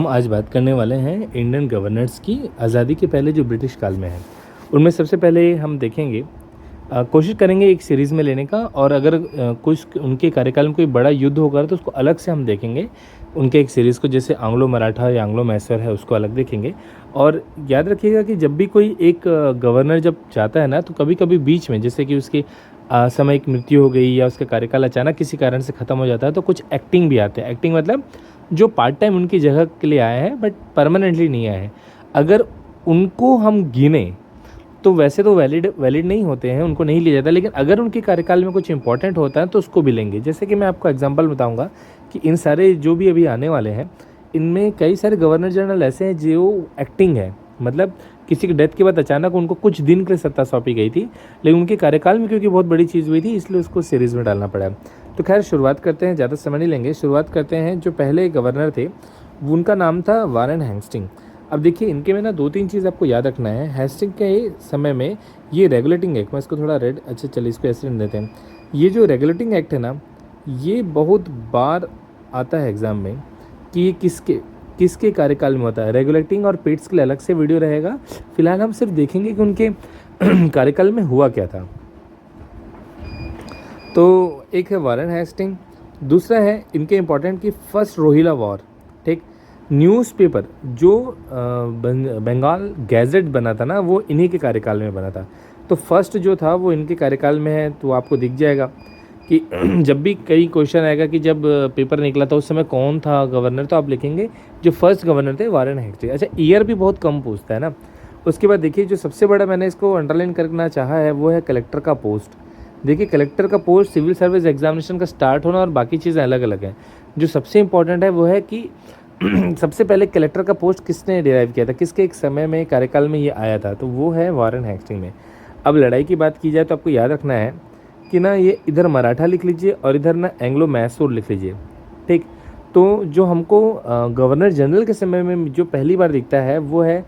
हम आज बात करने वाले हैं इंडियन गवर्नर्स की आज़ादी के पहले जो ब्रिटिश काल में है। उनमें सबसे पहले हम देखेंगे, कोशिश करेंगे एक सीरीज़ में लेने का, और अगर कुछ उनके कार्यकाल में कोई बड़ा युद्ध होगा तो उसको अलग से हम देखेंगे। उनके एक सीरीज़ को, जैसे आंग्लो मराठा या आंग्लो मैसूर है, उसको अलग देखेंगे। और याद रखिएगा कि जब भी कोई एक गवर्नर जब जाता है ना, तो कभी कभी बीच में, जैसे कि उसकी सामयिक मृत्यु हो गई या उसका कार्यकाल अचानक किसी कारण से ख़त्म हो जाता है, तो कुछ एक्टिंग भी आते हैं। एक्टिंग मतलब जो पार्ट टाइम उनकी जगह के लिए आए हैं बट परमानेंटली नहीं आए हैं। अगर उनको हम गिने तो वैसे तो वैलिड नहीं होते हैं, उनको नहीं लिया जाता, लेकिन अगर उनके कार्यकाल में कुछ इंपॉर्टेंट होता है तो उसको भी लेंगे। जैसे कि मैं आपको एग्जांपल बताऊंगा कि इन सारे जो भी अभी आने वाले हैं, इनमें कई सारे गवर्नर जनरल ऐसे हैं जो एक्टिंग है, मतलब किसी की डेथ के बाद अचानक उनको कुछ दिन के लिए सत्ता सौंपी गई थी, लेकिन उनके कार्यकाल में क्योंकि बहुत बड़ी चीज़ हुई थी, इसलिए उसको सीरीज़ में डालना पड़ा। तो खैर, शुरुआत करते हैं, ज़्यादा समय नहीं लेंगे। शुरुआत करते हैं, जो पहले गवर्नर थे उनका नाम था वारेन हेस्टिंग। अब देखिए, इनके में ना दो तीन चीज़ आपको याद रखना है। हेस्टिंग के समय में ये रेगुलेटिंग एक्ट, मैं इसको थोड़ा रेड, अच्छा चलिए इसको ऐसे देते हैं। ये जो रेगुलेटिंग एक्ट है ना, ये बहुत बार आता है एग्ज़ाम में कि ये किसके किसके कार्यकाल में होता है। रेगुलेटिंग और पेट्स के लिए अलग से वीडियो रहेगा। फिलहाल हम सिर्फ देखेंगे कि उनके कार्यकाल में हुआ क्या था। तो एक है वारेन हेस्टिंग, दूसरा है इनके इम्पोर्टेंट कि फर्स्ट रोहिला वॉर। ठीक, न्यूज़पेपर जो बंगाल गैजेट बना था ना, वो इन्हीं के कार्यकाल में बना था। तो फर्स्ट जो था वो इनके कार्यकाल में है, तो आपको दिख जाएगा कि जब भी कई क्वेश्चन आएगा कि जब पेपर निकला था उस समय कौन था गवर्नर, तो आप लिखेंगे जो फर्स्ट गवर्नर थे वारेन हेस्टिंग। अच्छा, ईयर भी बहुत कम पूछता है ना। उसके बाद देखिए, जो सबसे बड़ा मैंने इसको अंडरलाइन करना चाहा है वो है कलेक्टर का पोस्ट। देखिए, कलेक्टर का पोस्ट सिविल सर्विस एग्जामिनेशन का स्टार्ट होना और बाकी चीज़ें अलग अलग हैं। जो सबसे इंपॉर्टेंट है वो है कि सबसे पहले कलेक्टर का पोस्ट किसने डिराइव किया था, किसके एक समय में कार्यकाल में ये आया था, तो वो है वारेन हेस्टिंग में। अब लड़ाई की बात की जाए तो आपको याद रखना है कि ना, ये इधर मराठा लिख लीजिए और इधर ना एंग्लो मैसूर लिख लीजिए। ठीक, तो जो हमको गवर्नर जनरल के समय में जो पहली बार दिखता है वो है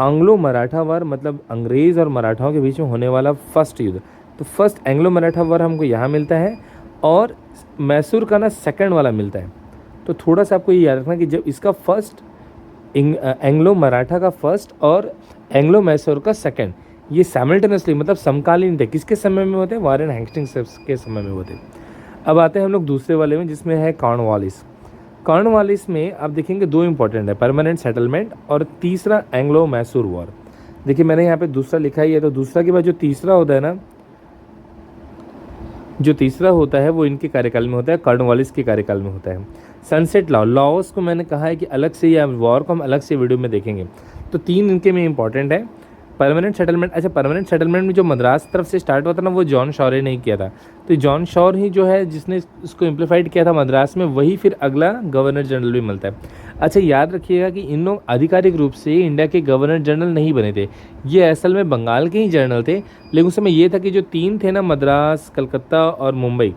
आंग्लो मराठा वार, मतलब अंग्रेज़ और मराठाओं के बीच में होने वाला फर्स्ट युद्ध। तो फर्स्ट एंग्लो मराठा वार हमको यहाँ मिलता है, और मैसूर का ना सेकंड वाला मिलता है। तो थोड़ा सा आपको ये याद रखना कि जब इसका फर्स्ट एंग्लो मराठा का फर्स्ट और एंग्लो मैसूर का सेकंड, ये साइमल्टेनियसली मतलब समकालीन थे। किसके समय में होते हैं? वारेन हेस्टिंग के समय में होते। अब आते हैं हम लोग दूसरे वाले में, जिसमें है कॉर्नवालिस। कॉर्नवालिस में आप देखेंगे दो इंपॉर्टेंट है, परमानेंट सेटलमेंट और तीसरा एंग्लो मैसूर वॉर। देखिए, मैंने यहाँ पे दूसरा लिखा ही है, तो दूसरा के बाद जो तीसरा होता है ना, जो तीसरा होता है वो इनके कार्यकाल में होता है, कॉर्नवालिस के कार्यकाल में होता है। सनसेट लॉस को मैंने कहा है कि अलग से, या वॉर को हम अलग से वीडियो में देखेंगे। तो तीन इनके में इंपॉर्टेंट है। परमानेंट सेटलमेंट, अच्छा परमानेंट सेटलमेंट में जो मद्रास तरफ से स्टार्ट हुआ था ना, वो जॉन शॉरे ने किया था। तो जॉन शॉर ही जो है जिसने इसको इम्प्लीफाइड किया था मद्रास में, वही फिर अगला गवर्नर जनरल भी मिलता है। अच्छा, याद रखिएगा कि इन लोग आधिकारिक रूप से इंडिया के गवर्नर जनरल नहीं बने थे, ये असल में बंगाल के ही जनरल थे। लेकिन उस समय ये था कि जो तीन थे ना, मद्रास, कलकत्ता और मुंबई,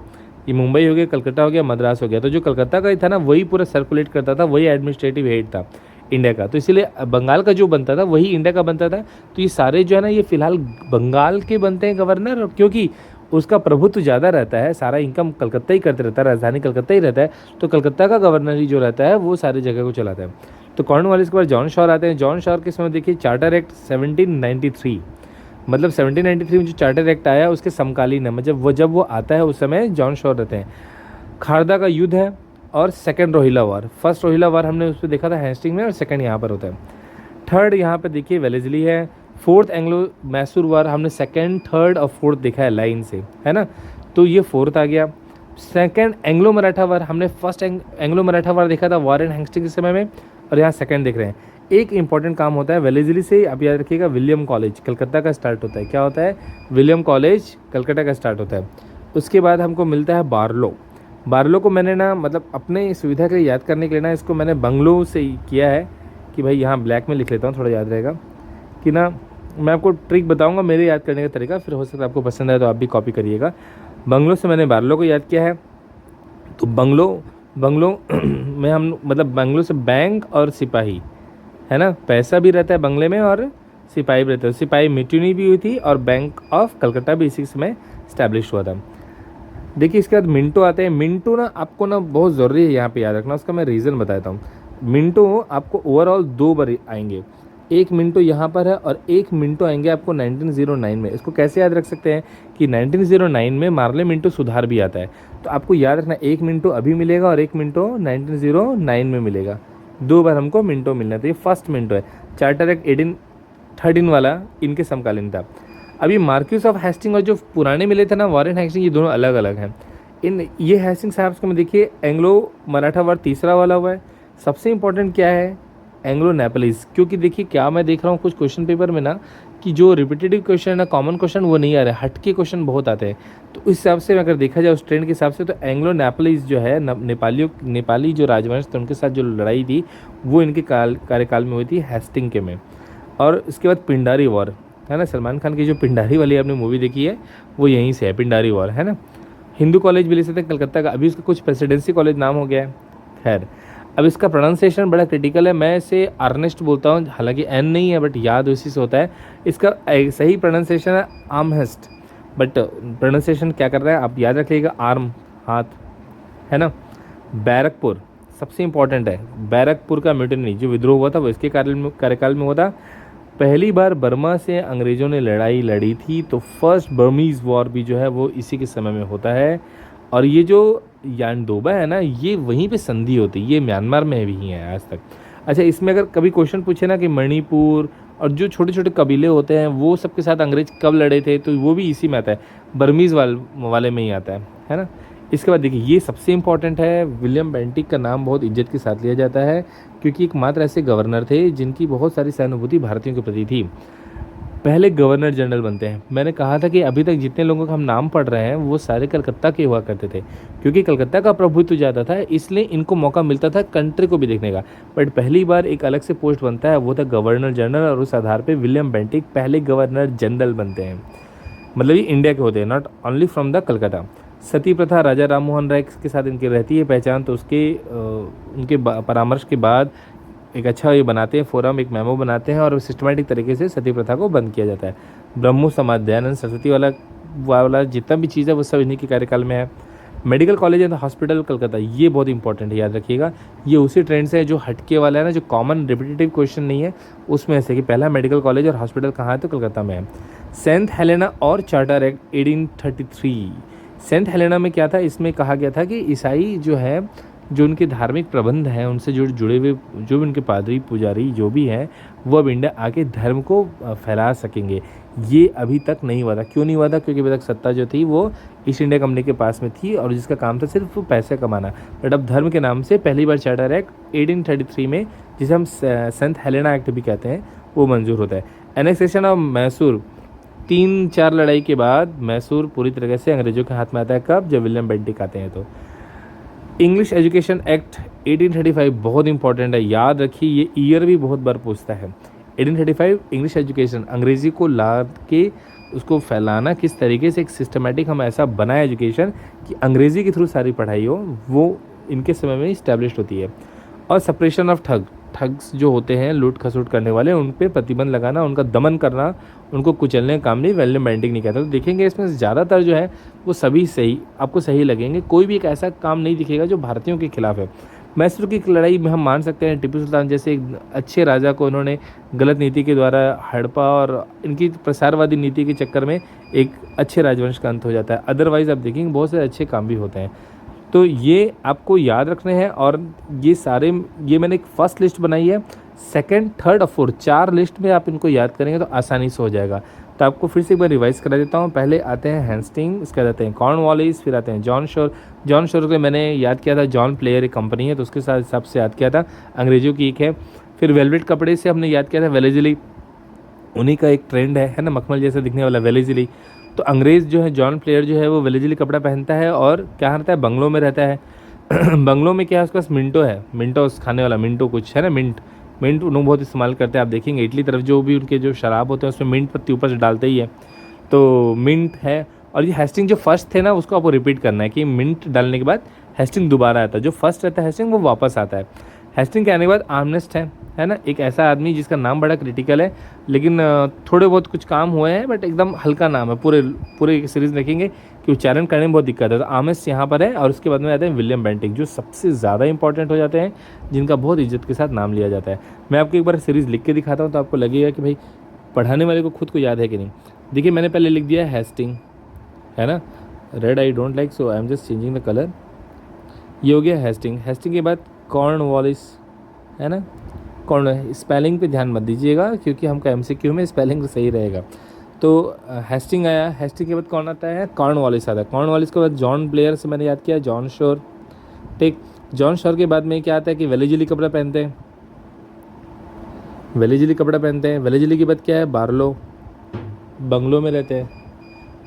ये मुंबई हो गया, कलकत्ता हो गया, मद्रास हो गया, तो जो कलकत्ता का ही था ना, वही पूरा सर्कुलेट करता था, वही एडमिनिस्ट्रेटिव हेड था इंडिया का। तो इसीलिए बंगाल का जो बनता था वही इंडिया का बनता था। तो ये सारे जो है ना, ये फिलहाल बंगाल के बनते हैं गवर्नर, क्योंकि उसका प्रभुत्व ज़्यादा रहता है, सारा इनकम कलकत्ता ही करते रहता है, राजधानी कलकत्ता ही रहता है, तो कलकत्ता का गवर्नर ही जो रहता है वो सारी जगह को चलाता है। तो कॉर्नवालिस के बाद जॉन शॉर आते हैं। जॉन शॉर के समय देखिए, चार्टर एक्ट 1793, मतलब 1793 में जो चार्टर एक्ट आया उसके समकालीन है, मतलब जब वो आता है उस समय जॉन शॉर रहते हैं। खारदा का युद्ध है और सेकंड रोहिला वार। फर्स्ट रोहिला वार हमने उस पर देखा था हेस्टिंग में, और सेकंड यहाँ पर होता है। थर्ड यहाँ पे देखिए वेलेस्ली है। फोर्थ एंग्लो मैसूर वार हमने सेकंड, थर्ड और फोर्थ देखा है लाइन से, है ना, तो ये फोर्थ आ गया। सेकंड एंग्लो मराठा वार, हमने फर्स्ट एंग्लो मराठा वार देखा था वारेन हेस्टिंग के समय में, और यहाँ सेकंड देख रहे हैं। एक इंपॉर्टेंट काम होता है वेलेस्ली से, आप याद रखिएगा, विलियम कॉलेज कलकत्ता का स्टार्ट होता है। क्या होता है? विलियम कॉलेज कलकत्ता का स्टार्ट होता है। उसके बाद हमको मिलता है बार्लो। बार्लो को मैंने ना, मतलब अपने सुविधा के लिए याद करने के लिए ना, इसको मैंने बंगलो से ही किया है कि भाई यहाँ ब्लैक में लिख लेता हूँ, थोड़ा याद रहेगा कि ना। मैं आपको ट्रिक बताऊँगा मेरे याद करने का तरीका, फिर हो सकता है आपको पसंद आए तो आप भी कॉपी करिएगा। बंगलो से मैंने बार्लो को याद किया है। तो बंगलो में हम, मतलब बंगलो से बैंक और सिपाही, है ना, पैसा भी रहता है बंगले में और सिपाही भी रहता है। सिपाही मिट्यूनी भी हुई थी और बैंक ऑफ कलकत्ता भी इसी समय इस्टेब्लिश हुआ था। देखिए, इसके बाद मिंटो आते हैं। मिंटो ना आपको ना बहुत ज़रूरी है यहाँ पे याद रखना, उसका मैं रीज़न बताता हूँ। मिंटो आपको ओवरऑल 2 बार आएंगे, एक मिंटो यहाँ पर है और एक मिंटो आएंगे आपको 1909 में। इसको कैसे याद रख सकते हैं कि 1909 में मार्ले मिंटो सुधार भी आता है, तो आपको याद रखना एक मिंटो अभी मिलेगा और एक मिंटो 1909 में मिलेगा, 2 बार हमको मिंटो मिलना था। ये फर्स्ट मिंटो है। चार्टर एक्ट 1813 वाला इनके समकालीन था। अभी मार्क्यूस ऑफ हेस्टिंग और जो पुराने मिले थे ना वॉरेन हेस्टिंग, ये दोनों अलग अलग हैं। ये हेस्टिंग साहब को में देखिए एंग्लो मराठा वार तीसरा वाला हुआ है। सबसे इंपॉर्टेंट क्या है, एंग्लो नेपलीज, क्योंकि देखिए क्या मैं देख रहा हूँ कुछ क्वेश्चन पेपर में ना कि जो रिपीटेटिव क्वेश्चन है, कॉमन क्वेश्चन वो नहीं आ रहे, हटके क्वेश्चन बहुत आते हैं। तो इस हिसाब से अगर देखा जाए उस ट्रेंड के हिसाब से, तो एंग्लो नेपलीज जो है नेपाली जो राजवंश थे उनके साथ जो लड़ाई थी वो इनके कार्यकाल में हुई थी हेस्टिंग के में। और इसके बाद पिंडारी वॉर है ना, सलमान खान की जो पिंडारी वाली आपने मूवी देखी है वो यहीं से है, पिंडारी वॉर है ना। हिंदू कॉलेज भी ले सकते हैं कलकत्ता का, अभी उसका कुछ प्रेसिडेंसी कॉलेज नाम हो गया है। खैर अब इसका प्रोनाउंसिएशन बड़ा क्रिटिकल है, मैं इसे अर्नेस्ट बोलता हूँ, हालांकि एन नहीं है बट याद उसी से होता है। इसका सही प्रोनाउंसिएशन है आर्महेस्ट, बट प्रोनाउंसिएशन क्या कर रहा है आप याद रखिएगा, आर्म हाथ है ना। बैरकपुर सबसे इंपॉर्टेंट है, बैरकपुर का म्यूटिनी जो विद्रोह हुआ था वो इसके कार्यकाल में हुआ था। पहली बार बर्मा से अंग्रेज़ों ने लड़ाई लड़ी थी, तो फर्स्ट बर्मीज़ वॉर भी जो है वो इसी के समय में होता है। और ये जो यांडोबा है ना, ये वहीं पे संधि होती है, ये म्यांमार में भी है आज तक। अच्छा, इसमें अगर कभी क्वेश्चन पूछे ना कि मणिपुर और जो छोटे छोटे कबीले होते हैं वो सबके साथ अंग्रेज कब लड़े थे, तो वो भी इसी में आता है, बर्मीज़ वाले में ही आता है ना। इसके बाद देखिए ये सबसे इंपॉर्टेंट है, विलियम बेंटिक का नाम बहुत इज्जत के साथ लिया जाता है क्योंकि एकमात्र ऐसे गवर्नर थे जिनकी बहुत सारी सहानुभूति भारतीयों के प्रति थी। पहले गवर्नर जनरल बनते हैं। मैंने कहा था कि अभी तक जितने लोगों का हम नाम पढ़ रहे हैं वो सारे कलकत्ता के हुआ करते थे, क्योंकि कलकत्ता का प्रभुत्व ज़्यादा था, इसलिए इनको मौका मिलता था कंट्री को भी देखने का। बट पहली बार एक अलग से पोस्ट बनता है, वो था गवर्नर जनरल, और उस आधार पर विलियम बेंटिक पहले गवर्नर जनरल बनते हैं। मतलब ये इंडिया के होते हैं, not only from the Calcutta. Sati प्रथा राजा राम मोहन राय के साथ इनकी रहती है पहचान, तो उनके परामर्श के बाद एक अच्छा ये बनाते हैं फोरम, एक मेमो बनाते हैं और सिस्टमेटिक तरीके से सती प्रथा को बंद किया जाता है। ब्रह्मो समाज, दयानंद सरस्वती वाला जितना भी चीज़ है वो सब इन्हीं के कार्यकाल में है। Medical college and hospital Calcutta, ये बहुत इंपॉर्टेंट है, याद रखिएगा। ये उसी ट्रेंड से है जो हटके वाला है ना, जो कॉमन रिपीटेटिव क्वेश्चन नहीं है उसमें से कि पहला मेडिकल कॉलेज और हॉस्पिटल कहाँ है, तो कलकत्ता में है। सेंट हेलेना और चार्टर एक्ट 1833। सेंट हेलेना में क्या था, इसमें कहा गया था कि ईसाई जो है, जो उनके धार्मिक प्रबंध हैं उनसे जुड़े हुए जो भी उनके पादरी पुजारी जो भी हैं वो अब इंडिया आके धर्म को फैला सकेंगे। ये अभी तक नहीं हुआ था। क्यों नहीं हुआ था? क्योंकि अभी तक सत्ता जो थी वो ईस्ट इंडिया कंपनी के पास में थी और जिसका काम था सिर्फ पैसे कमाना। बट अब धर्म के नाम से पहली बार चार्टर एक्ट 1833 में, जिसे हम सेंट हेलेना एक्ट भी कहते हैं, वो मंजूर होता है। एनेक्सेशन ऑफ मैसूर, 3-4 लड़ाई के बाद मैसूर पूरी तरह से अंग्रेजों के हाथ में आता है। कब? जब विलियम बेंटिक आते हैं। तो इंग्लिश एजुकेशन एक्ट 1835 बहुत इंपॉर्टेंट है, याद रखिए, ये ईयर भी बहुत बार पूछता है। 1835 इंग्लिश एजुकेशन, अंग्रेजी को ला के उसको फैलाना किस तरीके से, एक सिस्टमेटिक हम ऐसा बनाए एजुकेशन कि अंग्रेजी के थ्रू सारी पढ़ाई हो, वो इनके समय में इस्टेब्लिश होती है। और सप्रेशन ऑफ ठग्स जो होते हैं, लूट खसूट करने वाले, उन पे प्रतिबंध लगाना, उनका दमन करना, उनको कुचलने का काम नहीं विलियम बेंटिक नहीं कहता। तो देखेंगे इसमें ज़्यादातर जो है वो सभी सही आपको सही लगेंगे, कोई भी एक ऐसा काम नहीं दिखेगा जो भारतीयों के खिलाफ है। मैसूर की लड़ाई में हम मान सकते हैं टीपू सुल्तान जैसे एक अच्छे राजा को उन्होंने गलत नीति के द्वारा हड़पा और इनकी प्रसारवादी नीति के चक्कर में एक अच्छे राजवंश का अंत हो जाता है। अदरवाइज़ आप देखेंगे बहुत से अच्छे काम भी होते हैं। तो ये आपको याद रखने हैं और ये मैंने एक फर्स्ट लिस्ट बनाई है, सेकंड, थर्ड और फोर्थ 4 लिस्ट में आप इनको याद करेंगे तो आसानी से हो जाएगा। तो आपको फिर से एक बार रिवाइज करा देता हूँ। पहले आते हैं हेस्टिंग, इसके बाद आते हैं कॉर्नवालिस, फिर आते हैं जॉन शोर। जॉन शोर को मैंने याद किया था, जॉन प्लेयर एक कंपनी है तो उसके साथ हिसाब से याद किया था, अंग्रेजों की एक है। फिर वेलवेट कपड़े से हमने याद किया था वेलेजिली, उन्हीं का एक ट्रेंड है ना, मखमल जैसा दिखने वाला वेलेजिली। तो अंग्रेज़ जो है, जॉन प्लेयर जो है वो वेलेजिली कपड़ा पहनता है और क्या रहता है, बंगलों में रहता है। बंगलों में क्या है, उसके पास मिंटो है, मिंटो खाने वाला मिंटो कुछ है ना, मिंट उन्होंने बहुत इस्तेमाल करते हैं। आप देखेंगे इटली तरफ जो भी उनके जो शराब होते हैं उसमें मिंट पत्ती ऊपर से डालते ही है, तो मिंट है। और ये हेस्टिंग जो फर्स्ट थे ना उसको आपको रिपीट करना है कि मिंट डालने के बाद हेस्टिंग दोबारा आता है, जो फर्स्ट रहता है हेस्टिंग वो वापस आता है। हेस्टिंग के आने के बाद आर्नेस्ट है ना, एक ऐसा आदमी जिसका नाम बड़ा क्रिटिकल है, लेकिन थोड़े बहुत कुछ काम हुए हैं बट एकदम हल्का नाम है। पूरे सीरीज़ देखेंगे कि उच्चारण करने में बहुत दिक्कत है। तो आर्मरेस्ट यहाँ पर है और उसके बाद में आते हैं विलियम बेंटिक, जो सबसे ज़्यादा इंपॉर्टेंट हो जाते हैं, जिनका बहुत इज्जत के साथ नाम लिया जाता है। मैं आपको एक बार सीरीज़ लिख के दिखाता हूँ तो आपको लगेगा कि भाई पढ़ाने वाले को खुद को याद है कि नहीं। देखिए मैंने पहले लिख दिया है हेस्टिंग, है ना, red I don't like so I am just changing the colour. ये हो गया हेस्टिंग। हेस्टिंग के बाद कॉर्नवालिस, है ना, कॉर्न, स्पेलिंग पे ध्यान मत दीजिएगा क्योंकि हमका MCQ में स्पेलिंग सही रहेगा। तो हेस्टिंग आया, हेस्टिंग के बाद कौन आता है, कॉर्नवालिस आता है। कॉर्नवालिस के बाद जॉन ब्लेयर से मैंने याद किया जॉन शोर, ठीक। जॉन शोर के बाद में क्या आता है कि वेलेजली कपड़ा पहनते हैं, वेलेजली कपड़ा पहनते हैं। वेलेजली के बाद क्या है, बार्लो, बंगलों में रहते हैं।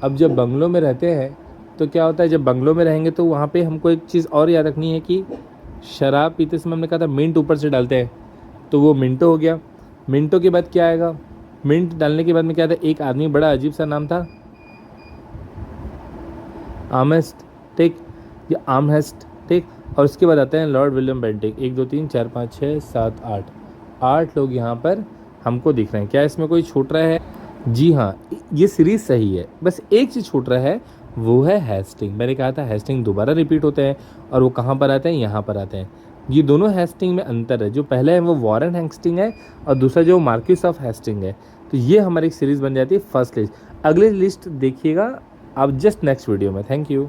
अब जब बंगलों में रहते हैं तो क्या होता है, जब बंगलों में रहेंगे तो वहाँ पे हमको एक चीज़ और याद रखनी है कि शराब पीते समय हमने कहा था मिंट ऊपर से डालते हैं, तो वो मिंटो हो गया। मिंटो के बाद क्या आएगा, मिंट डालने के बाद में क्या था, एक आदमी, बड़ा अजीब सा नाम था, आर्मरेस्ट, ठीक, या आर्मरेस्ट, ठीक। और उसके बाद आते हैं लॉर्ड विलियम बेंटिक। 1 2 3 4 5 6 7 8 लोग यहाँ पर हमको दिख रहे हैं। क्या इसमें कोई छूट रहा है? जी हाँ, ये सीरीज़ सही है, बस एक चीज़ छूट रहा है, वो है हेस्टिंग। मैंने कहा था हेस्टिंग दोबारा रिपीट होते हैं और वो कहाँ पर आते हैं, यहाँ पर आते हैं। ये दोनों हेस्टिंग में अंतर है, जो पहला है वो वॉरेन हेस्टिंग है और दूसरा जो मार्क्यूस ऑफ हेस्टिंग है। तो ये हमारी एक सीरीज़ बन जाती है फर्स्ट लिस्ट। अगली लिस्ट देखिएगा आप जस्ट नेक्स्ट वीडियो में। Thank you.